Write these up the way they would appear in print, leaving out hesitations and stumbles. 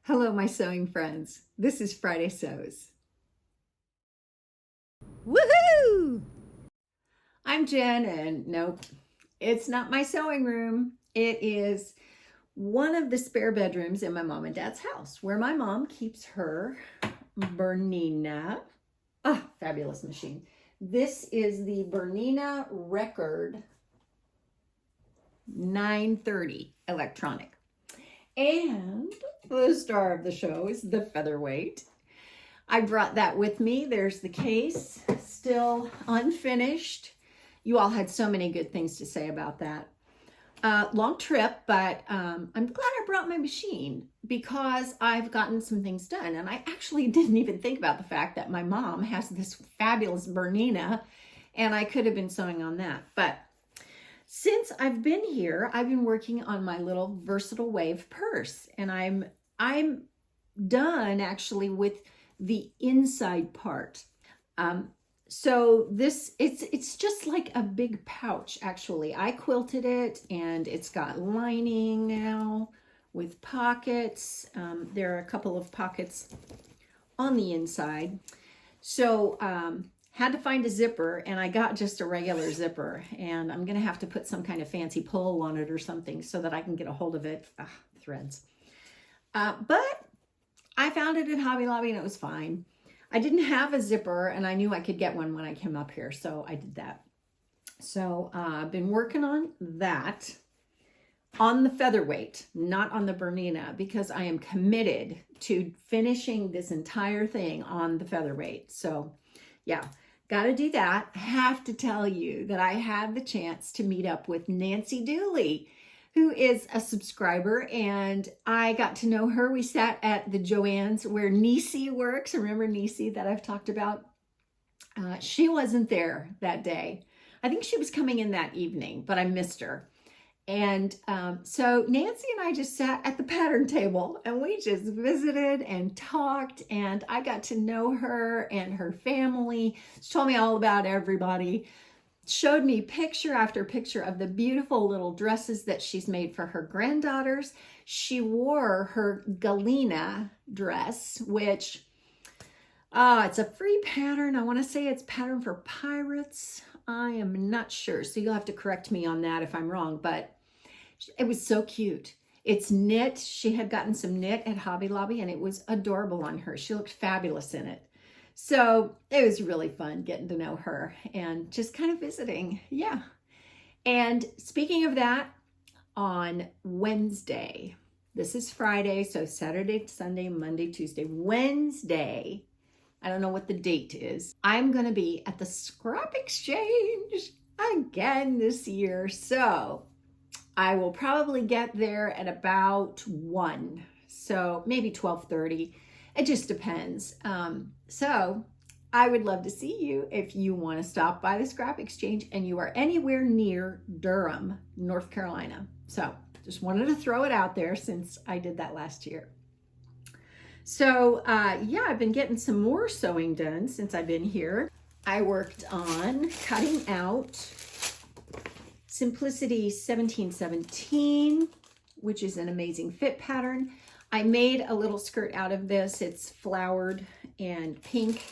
Hello, my sewing friends. This is Friday Sews. Woohoo! I'm Jen, and nope, it's not my sewing room. It is one of the spare bedrooms in my mom and dad's house where my mom keeps her Bernina. Fabulous machine. This is the Bernina Record 930 electronic. And the star of the show is the featherweight. I brought that with me. There's the case, still unfinished. You all had so many good things to say about that. Long trip, but I'm glad I brought my machine because I've gotten some things done. And I actually didn't even think about the fact that my mom has this fabulous Bernina, and I could have been sewing on that. But since I've been here, I've been working on my little versatile wave purse, and I'm done actually with the inside part. So this it's just like a big pouch actually. I quilted it, and it's got lining now with pockets. There are a couple of pockets on the inside. So had to find a zipper, and I got just a regular zipper, and I'm gonna have to put some kind of fancy pull on it or something so that I can get a hold of it. Threads. But I found it at Hobby Lobby and it was fine. I didn't have a zipper, and I knew I could get one when I came up here, so I did that. So I've been working on that on the featherweight, not on the Bernina, because I am committed to finishing this entire thing on the featherweight. So yeah, got to do that. I have to tell you that I had the chance to meet up with Nancy Dooley, who is a subscriber, and I got to know her. We sat at the Joann's where Nisi works. Remember Nisi that I've talked about? She wasn't there that day. I think she was coming in that evening, but I missed her. And so Nancy and I just sat at the pattern table, and we just visited and talked, and I got to know her and her family. She told me all about everybody, showed me picture after picture of the beautiful little dresses that she's made for her granddaughters. She wore her Galena dress, which it's a free pattern. I want to say it's pattern for pirates. I am not sure, so you'll have to correct me on that if I'm wrong, but it was so cute. It's knit. She had gotten some knit at Hobby Lobby, and it was adorable on her. She looked fabulous in it. So it was really fun getting to know her and just kind of visiting. Yeah. And speaking of that, on Wednesday, this is Friday, so Saturday, Sunday, Monday, Tuesday, Wednesday, I don't know what the date is, I'm going to be at the Scrap Exchange again this year. So I will probably get there at about 1, so maybe 12:30. It just depends. So I would love to see you if you want to stop by the Scrap Exchange and you are anywhere near Durham, North Carolina. So just wanted to throw it out there since I did that last year. So yeah, I've been getting some more sewing done since I've been here. I worked on cutting out Simplicity 1717, which is an amazing fit pattern. I made a little skirt out of this. It's flowered and pink.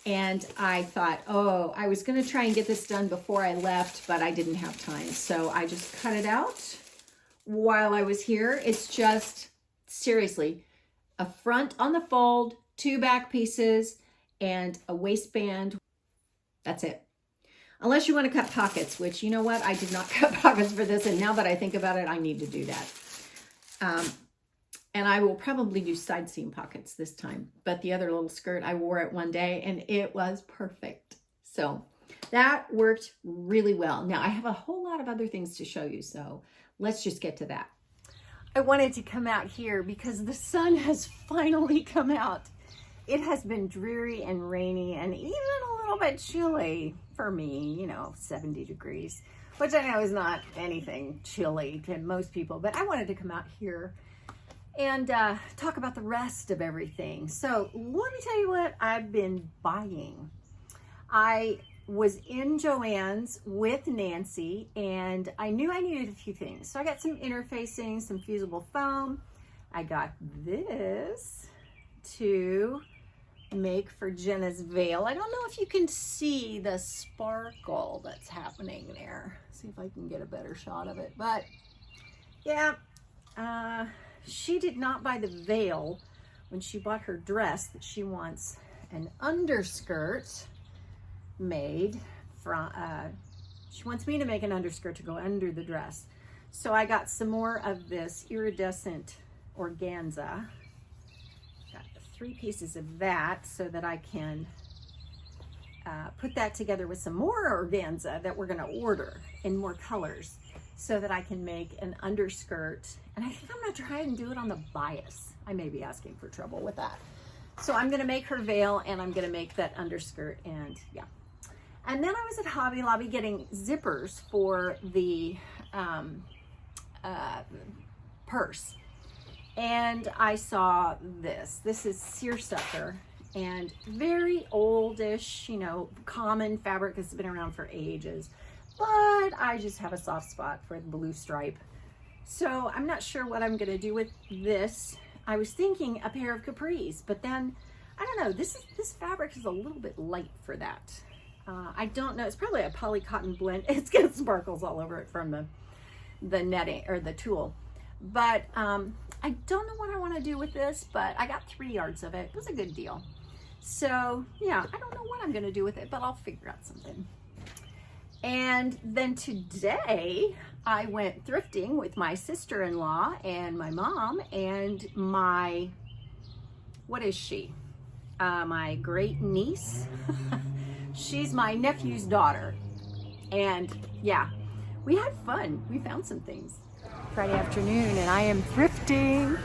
And I thought, oh, I was going to try and get this done before I left, but I didn't have time. So I just cut it out while I was here. It's just, seriously, a front on the fold, 2 back pieces, and a waistband. That's it. Unless you want to cut pockets, which, you know what? I did not cut pockets for this. And now that I think about it, I need to do that. And I will probably do side seam pockets this time. But the other little skirt, I wore it one day and it was perfect. So that worked really well. Now I have a whole lot of other things to show you. So let's just get to that. I wanted to come out here because the sun has finally come out. It has been dreary and rainy and even a little bit chilly for me, 70 degrees, which I know is not anything chilly to most people, but I wanted to come out here and talk about the rest of everything. So let me tell you what I've been buying. I was in Joann's with Nancy, and I knew I needed a few things. So I got some interfacing, some fusible foam, I got this to make for Jenna's veil. I don't know if you can see the sparkle that's happening there. See if I can get a better shot of it. But yeah, she did not buy the veil when she bought her dress. That she wants an underskirt made from, she wants me to make an underskirt to go under the dress. So I got some more of this iridescent organza. Got 3 pieces of that so that I can put that together with some more organza that we're gonna order in more colors so that I can make an underskirt. And I think I'm gonna try and do it on the bias. I may be asking for trouble with that. So I'm gonna make her veil and I'm gonna make that underskirt, and yeah. And then I was at Hobby Lobby getting zippers for the purse. And I saw this. This is seersucker and very oldish, you know, common fabric that's been around for ages. But I just have a soft spot for the blue stripe. So I'm not sure what I'm gonna do with this. I was thinking a pair of capris, but then, I don't know, this fabric is a little bit light for that. I don't know, it's probably a poly cotton blend. It's got sparkles all over it from the netting or the tulle. But I don't know what I want to do with this, but I got 3 yards of it. It was a good deal. So yeah, I don't know what I'm going to do with it, but I'll figure out something. And then today I went thrifting with my sister-in-law and my mom and my, what is she? My great niece. She's my nephew's daughter. And yeah, we had fun. We found some things. Friday afternoon and I am thrifting.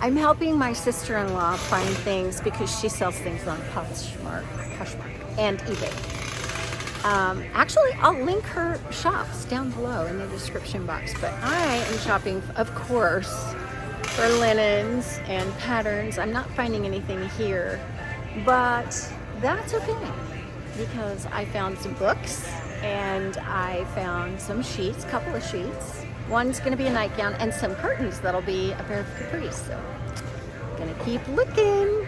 I'm helping my sister-in-law find things because she sells things on Poshmark and eBay. Actually, I'll link her shops down below in the description box, but I am shopping, of course, for linens and patterns. I'm not finding anything here, but that's okay because I found some books and I found some sheets, a couple of sheets. One's gonna be a nightgown and some curtains that'll be a pair of capris, so gonna keep looking.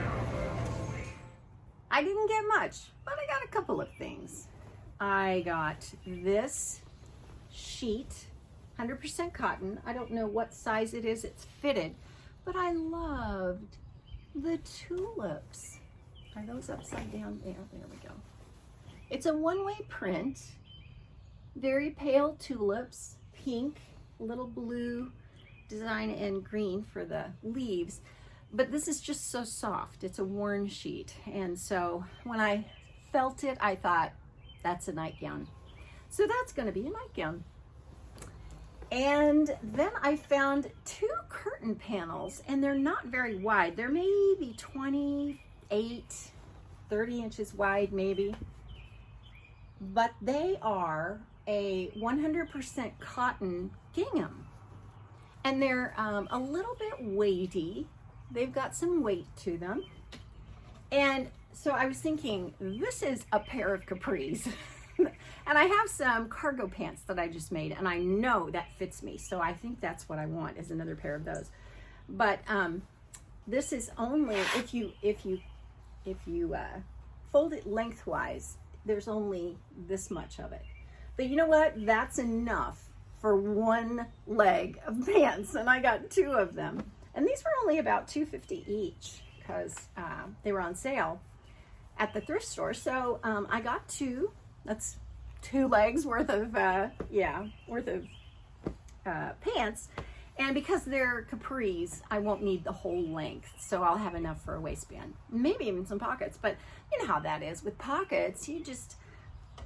I didn't get much, but I got a couple of things. I got this sheet, 100% cotton. I don't know what size it is, it's fitted, but I loved the tulips. Are those upside down? There we go. It's a one-way print, very pale tulips, pink, little blue design and green for the leaves, but this is just so soft. It's a worn sheet, and so when I felt it, I thought, that's a nightgown. So that's gonna be a nightgown. And then I found 2 curtain panels, and they're not very wide. They're maybe 28, 30 inches wide maybe, but they are a 100% cotton gingham. And they're a little bit weighty. They've got some weight to them. And so I was thinking, this is a pair of capris. And I have some cargo pants that I just made, and I know that fits me. So I think that's what I want, is another pair of those. But this is only, if you fold it lengthwise, there's only this much of it. But you know what? That's enough for one leg of pants, and I got 2 of them. And these were only about $2.50 each because they were on sale at the thrift store. So I got 2. That's 2 legs worth of pants. And because they're capris, I won't need the whole length, so I'll have enough for a waistband, maybe even some pockets. But you know how that is with pockets, you just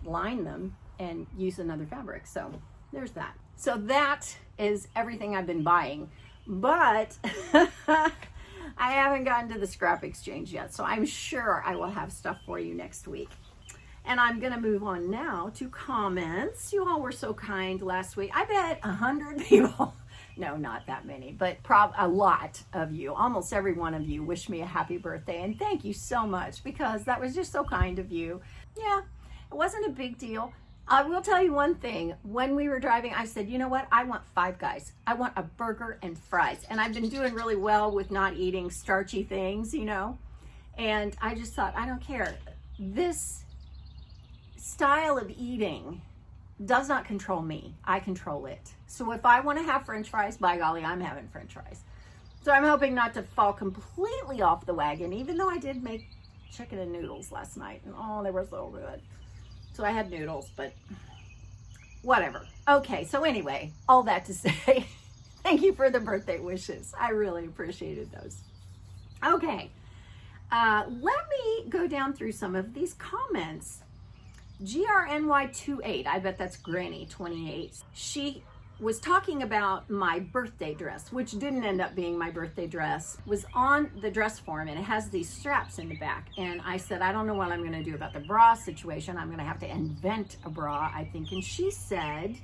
line them and use another fabric. So there's that. So that is everything I've been buying, but I haven't gotten to the scrap exchange yet, so I'm sure I will have stuff for you next week. And I'm gonna move on now to comments. You all were so kind last week. I bet 100 people, no, not that many, but a lot of you, almost every one of you wished me a happy birthday, and thank you so much because that was just so kind of you. Yeah, it wasn't a big deal. I will tell you one thing. When we were driving, I said, you know what? I want Five Guys. I want a burger and fries. And I've been doing really well with not eating starchy things, you know. And I just thought, I don't care. This style of eating does not control me. I control it. So if I want to have French fries, by golly, I'm having French fries. So I'm hoping not to fall completely off the wagon, even though I did make chicken and noodles last night. And oh, they were so good. So I had noodles, but whatever. Okay, so anyway, all that to say, thank you for the birthday wishes. I really appreciated those. Okay, let me go down through some of these comments. GRNY28, I bet that's Granny 28. She was talking about my birthday dress, which didn't end up being my birthday dress, was on the dress form, and it has these straps in the back. And I said, I don't know what I'm going to do about the bra situation. I'm going to have to invent a bra, I think. And she said,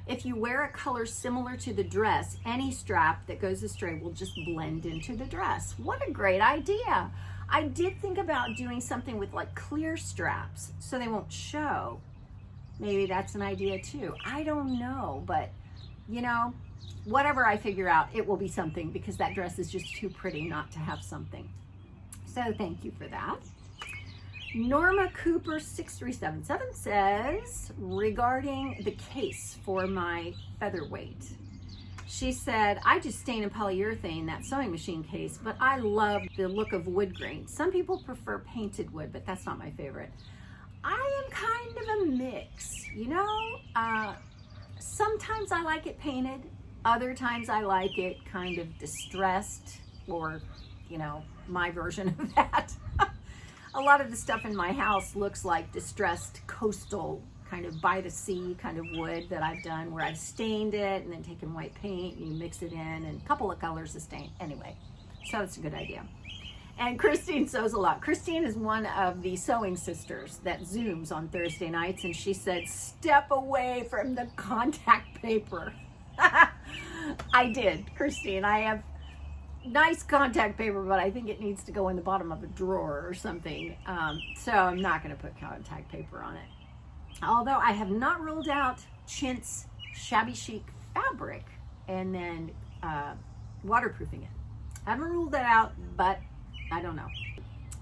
if you wear a color similar to the dress, any strap that goes astray will just blend into the dress. What a great idea. I did think about doing something with like clear straps so they won't show. Maybe that's an idea too. I don't know, but you know, whatever I figure out, it will be something, because that dress is just too pretty not to have something. So thank you for that. Norma Cooper 6377 says, regarding the case for my featherweight, she said, I just stain in polyurethane that sewing machine case, but I love the look of wood grain. Some people prefer painted wood, but that's not my favorite. I am kind of a mix, you know. Sometimes I like it painted. Other times I like it kind of distressed, or, you know, my version of that. A lot of the stuff in my house looks like distressed coastal, kind of by the sea kind of wood that I've done, where I've stained it and then taken white paint and you mix it in, and a couple of colors of stain. Anyway, so it's a good idea. And Christine sews a lot. Christine is one of the sewing sisters that Zooms on Thursday nights, and she said, step away from the contact paper. I did, Christine. I have nice contact paper, but I think it needs to go in the bottom of a drawer or something. So I'm not going to put contact paper on it. Although I have not ruled out chintz shabby chic fabric and then waterproofing it. I haven't ruled that out, but I don't know.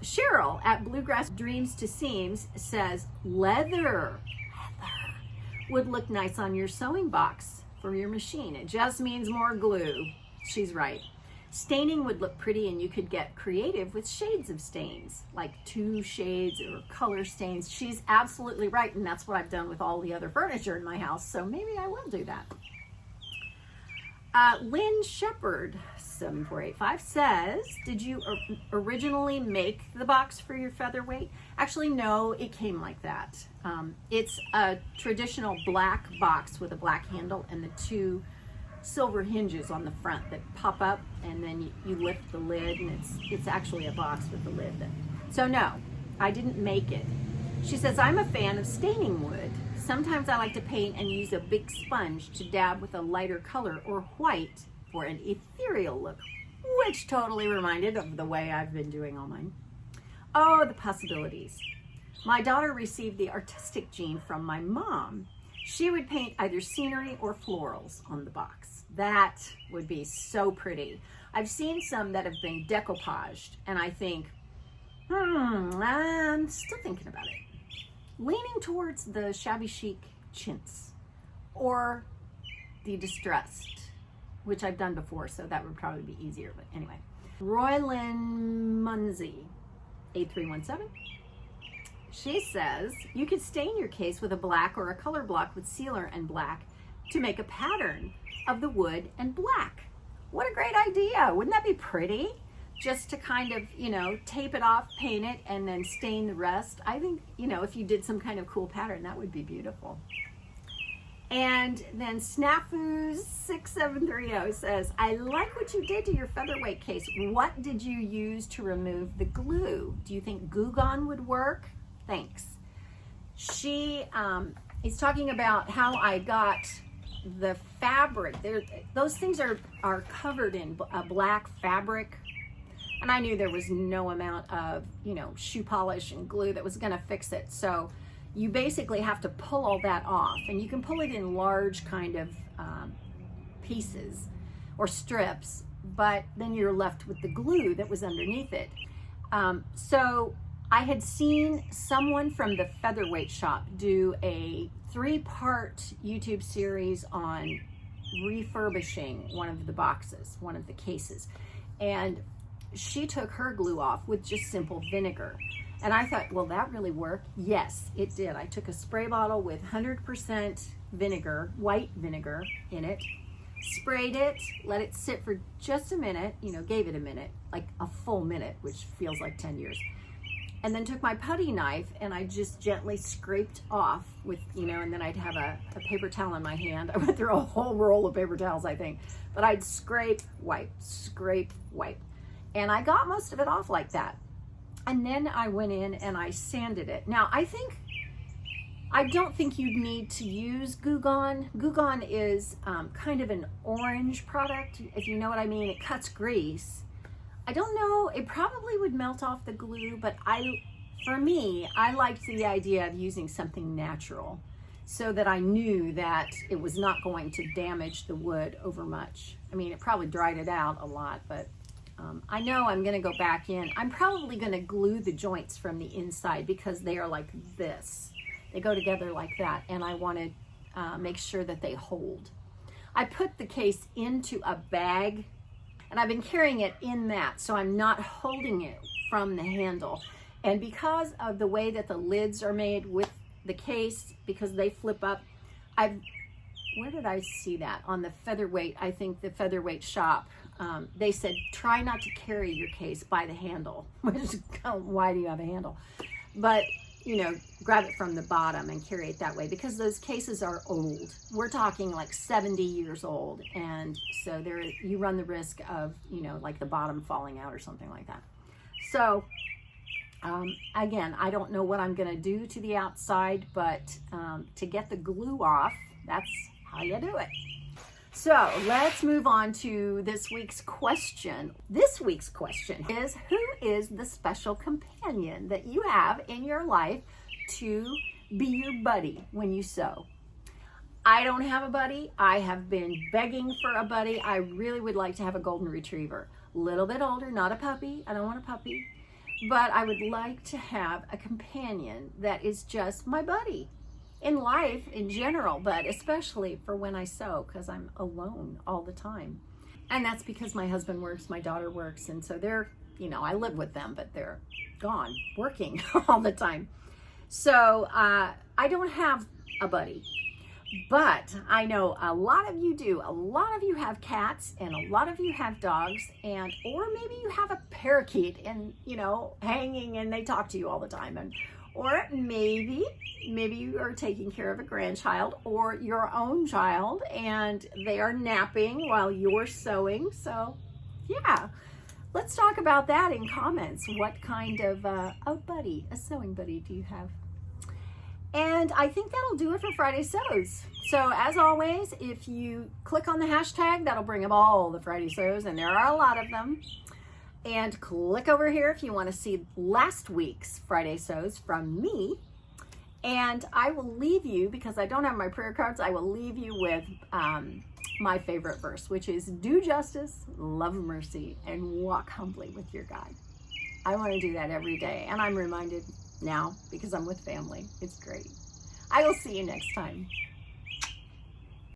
Cheryl at Bluegrass Dreams to Seams says, leather would look nice on your sewing box for your machine. It just means more glue. She's right. Staining would look pretty, and you could get creative with shades of stains, like 2 shades or color stains. She's absolutely right, and that's what I've done with all the other furniture in my house, so maybe I will do that. Lynn Shepherd 7485 says, did you originally make the box for your featherweight? Actually, no, it came like that. It's a traditional black box with a black handle and the 2 silver hinges on the front that pop up, and then you lift the lid, and it's actually a box with the lid. So no, I didn't make it. She says, I'm a fan of staining wood. Sometimes I like to paint and use a big sponge to dab with a lighter color or white for an ethereal look, which totally reminded of the way I've been doing all mine. Oh, the possibilities. My daughter received the artistic gene from my mom. She would paint either scenery or florals on the box. That would be so pretty. I've seen some that have been decoupaged, and I think, I'm still thinking about it. Leaning towards the shabby chic chintz or the distressed, which I've done before, so that would probably be easier, but anyway. Roylyn Munsey, 8317. She says, you could stain your case with a black or a color block with sealer and black to make a pattern of the wood and black. What a great idea. Wouldn't that be pretty? Just to kind of, you know, tape it off, paint it, and then stain the rest. I think, you know, if you did some kind of cool pattern, that would be beautiful. And then Snafu6730 says, I like what you did to your featherweight case. What did you use to remove the glue? Do you think Goo Gone would work? Thanks. She is talking about how I got the fabric. Those things are covered in a black fabric. And I knew there was no amount of, you know, shoe polish and glue that was going to fix it. So, you basically have to pull all that off, and you can pull it in large kind of pieces or strips, but then you're left with the glue that was underneath it. So I had seen someone from the Featherweight shop do a 3-part YouTube series on refurbishing one of the boxes, one of the cases, and she took her glue off with just simple vinegar. And I thought, will that really work? Yes, it did. I took a spray bottle with 100% vinegar, white vinegar in it, sprayed it, let it sit for just a minute, gave it a minute, like a full minute, which feels like 10 years. And then took my putty knife and I just gently scraped off with, and then I'd have a paper towel in my hand. I went through a whole roll of paper towels, I think. But I'd scrape, wipe. And I got most of it off like that. And then I went in and I sanded it. Now, I don't think you'd need to use Goo Gone. Goo Gone is kind of an orange product, if you know what I mean. It cuts grease. I don't know, it probably would melt off the glue, but for me, I liked the idea of using something natural so that I knew that it was not going to damage the wood over much. I mean, it probably dried it out a lot, but I know I'm gonna go back in. I'm probably gonna glue the joints from the inside because they are like this. They go together like that, and I wanna make sure that they hold. I put the case into a bag, and I've been carrying it in that, so I'm not holding it from the handle. And because of the way that the lids are made with the case, because they flip up, where did I see that? On the Featherweight, I think the Featherweight shop, they said, try not to carry your case by the handle, which is kind of, why do you have a handle? But, grab it from the bottom and carry it that way, because those cases are old. We're talking like 70 years old. And so you run the risk of, like the bottom falling out or something like that. So, again, I don't know what I'm going to do to the outside, but to get the glue off, that's how you do it. So let's move on to this week's question. This week's question is, who is the special companion that you have in your life to be your buddy when you sew? I don't have a buddy. I have been begging for a buddy. I really would like to have a golden retriever. A little bit older, not a puppy. I don't want a puppy. But I would like to have a companion that is just my buddy. In life in general, but especially for when I sew, because I'm alone all the time. And that's because my husband works, my daughter works, and so they're, I live with them, but they're gone working all the time. So I don't have a buddy, but I know a lot of you do. A lot of you have cats, and a lot of you have dogs, or maybe you have a parakeet and, hanging, and they talk to you all the time. Or maybe you are taking care of a grandchild or your own child and they are napping while you're sewing. So yeah, let's talk about that in comments. What kind of a sewing buddy do you have? And I think that'll do it for Friday Sews. So as always, if you click on the hashtag, that'll bring up all the Friday Sews, and there are a lot of them. And click over here if you want to see last week's Friday Sews from me. And I will leave you, because I don't have my prayer cards, I will leave you with my favorite verse, which is, do justice, love mercy, and walk humbly with your God. I want to do that every day. And I'm reminded now because I'm with family. It's great. I will see you next time.